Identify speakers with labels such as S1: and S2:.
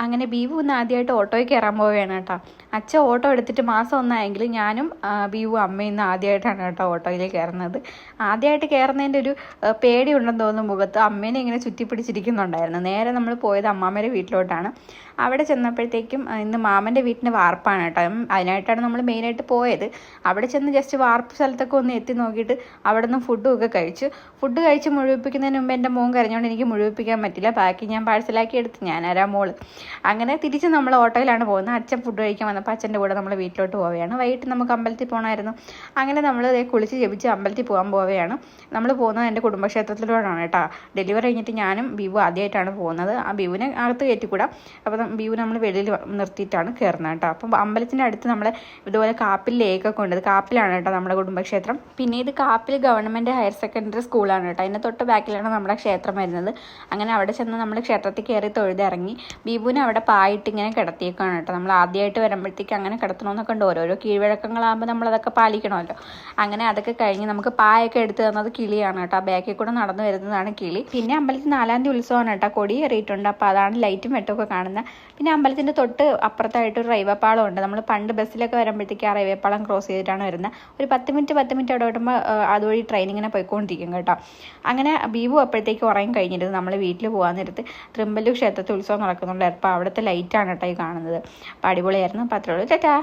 S1: അങ്ങനെ ബീവു ഇന്ന് ആദ്യമായിട്ട് ഓട്ടോയിൽ കയറാൻ പോവുകയാണ് കേട്ടോ. അച്ഛൻ ഓട്ടോ എടുത്തിട്ട് മാസം ഒന്നായെങ്കിലും ഞാനും ബീവു അമ്മയും ഇന്ന് ആദ്യമായിട്ടാണ് കേട്ടോ ഓട്ടോയിൽ കയറുന്നത്. ആദ്യമായിട്ട് കയറുന്നതിൻ്റെ ഒരു പേടി ഉണ്ടെന്ന് തോന്നുന്നു മുഖത്ത്. അമ്മേനെ ഇങ്ങനെ ചുറ്റിപ്പിടിച്ചിരിക്കുന്നുണ്ടായിരുന്നു. നേരെ നമ്മൾ പോയത് അമ്മാമ്മയുടെ വീട്ടിലോട്ടാണ്. അവിടെ ചെന്നപ്പോഴത്തേക്കും ഇന്ന് മാമൻ്റെ വീട്ടിൻ്റെ വാർപ്പാണ് കേട്ടോ. അതിനായിട്ടാണ് നമ്മൾ മെയിനായിട്ട് പോയത്. അവിടെ ചെന്ന് ജസ്റ്റ് വാർപ്പ് സ്ഥലത്തൊക്കെ ഒന്ന് എത്തി നോക്കിയിട്ട് അവിടെ നിന്ന് ഫുഡും ഒക്കെ കഴിച്ചു. ഫുഡ് കഴിച്ച് മുഴുവിപ്പിക്കുന്നതിന് മുമ്പ് എൻ്റെ മോൻ കരഞ്ഞുകൊണ്ട് എനിക്ക് മുഴുവിപ്പിക്കാൻ പറ്റില്ല. ബാക്കി ഞാൻ പാഴ്സലാക്കി എടുത്ത്, ഞാനാരാ മോള്. അങ്ങനെ തിരിച്ച് നമ്മൾ ഓട്ടോയിലാണ് പോകുന്നത്. അച്ഛൻ ഫുഡ് കഴിക്കാൻ വന്നപ്പോൾ അച്ഛൻ്റെ കൂടെ നമ്മൾ വീട്ടിലോട്ട് പോവുകയാണ്. വൈകിട്ട് നമുക്ക് അമ്പലത്തിൽ പോകണമായിരുന്നു. അങ്ങനെ നമ്മൾ കുളിച്ച് ജപിച്ച് അമ്പലത്തിൽ പോകാൻ പോവുകയാണ്. നമ്മൾ പോകുന്നത് എൻ്റെ കുടുംബക്ഷേത്രത്തിലൂടെയാണ് കേട്ടോ. ഡെലിവറി കഴിഞ്ഞിട്ട് ഞാനും ബീവു ആദ്യമായിട്ടാണ് പോകുന്നത്. ആ ബീവിനെ അകത്ത് കയറ്റിക്കൂടാം. അപ്പോൾ ബീവു നമ്മൾ വെളിയിൽ നിർത്തിയിട്ടാണ് കയറുന്നത് കേട്ടോ. അപ്പം അമ്പലത്തിൻ്റെ അടുത്ത് നമ്മൾ ഇതുപോലെ കാപ്പിൽ ലേക്കൊക്കെ ഉണ്ട്. കാപ്പിലാണ് കേട്ടോ നമ്മുടെ കുടുംബക്ഷേത്രം. പിന്നെ ഇത് കാപ്പിൽ ഗവൺമെൻറ് ഹയർ സെക്കൻഡറി സ്കൂളാണ് കേട്ടോ. അതിൻ്റെ തൊട്ട് ബാക്കിലാണ് നമ്മുടെ ക്ഷേത്രം വരുന്നത്. അങ്ങനെ അവിടെ ചെന്ന് നമ്മൾ ക്ഷേത്രത്തിൽ കയറി തൊഴുതിറങ്ങി. ബീബുവിനെ അവിടെ പായിട്ട് ഇങ്ങനെ കിടത്തിയേക്കാണ് കേട്ടോ. നമ്മൾ ആദ്യമായിട്ട് വരുമ്പോഴത്തേക്ക് അങ്ങനെ കിടത്തണമെന്നൊക്കെ ഉണ്ട്. ഓരോരോ കീഴ്വഴക്കങ്ങളാകുമ്പോൾ നമ്മളതൊക്കെ പാലിക്കണമല്ലോ. അങ്ങനെ അതൊക്കെ കഴിഞ്ഞ് നമുക്ക് പായൊക്കെ എടുത്ത് തന്നത് കിളിയാണ് കേട്ടോ. ബാക്കിൽ കൂടെ നടന്നു വരുന്നതാണ് കിളി. പിന്നെ അമ്പലത്തിൽ 4-ാം തീയതി ഉത്സവമാണ് കേട്ടോ. കൊടി കയറിയിട്ടുണ്ട്. അപ്പോൾ അതാണ് ലൈറ്റും വെട്ടമൊക്കെ കാണുന്നത്. പിന്നെ അമ്പലത്തിൻ്റെ തൊട്ട് അപ്പുറത്തായിട്ട് ഒരു റെയിൽവേ പാളം ഉണ്ട്. നമ്മൾ പണ്ട് ബസ്സിലൊക്കെ വരുമ്പോഴത്തേക്ക് ആ റെയിൽവേ പാളം ക്രോസ് ചെയ്തിട്ടാണ് വരുന്നത്. ഒരു 10 മിനിറ്റ് അവിടെ വിടുമ്പോൾ അതുവഴി ട്രെയിൻ ഇങ്ങനെ പോയിക്കൊണ്ടിരിക്കും കേട്ടോ. അങ്ങനെ ബീബു അപ്പോഴത്തേക്ക് ഉറങ്ങി കഴിഞ്ഞിരുന്നു. നമ്മൾ വീട്ടിൽ പോകാൻ നേരത്ത് തൃമ്പല്ലൂർ ക്ഷേത്രത്തിൽ ഉത്സവം നടക്കുന്നുണ്ടായിരുന്നു. അപ്പോൾ അവിടുത്തെ ലൈറ്റാണ് കേട്ടോ ഈ കാണുന്നത്. അപ്പോൾ അടിപൊളിയായിരുന്നു. അപ്പോൾ അത്രേ ഉള്ളൂ. ടാറ്റാ.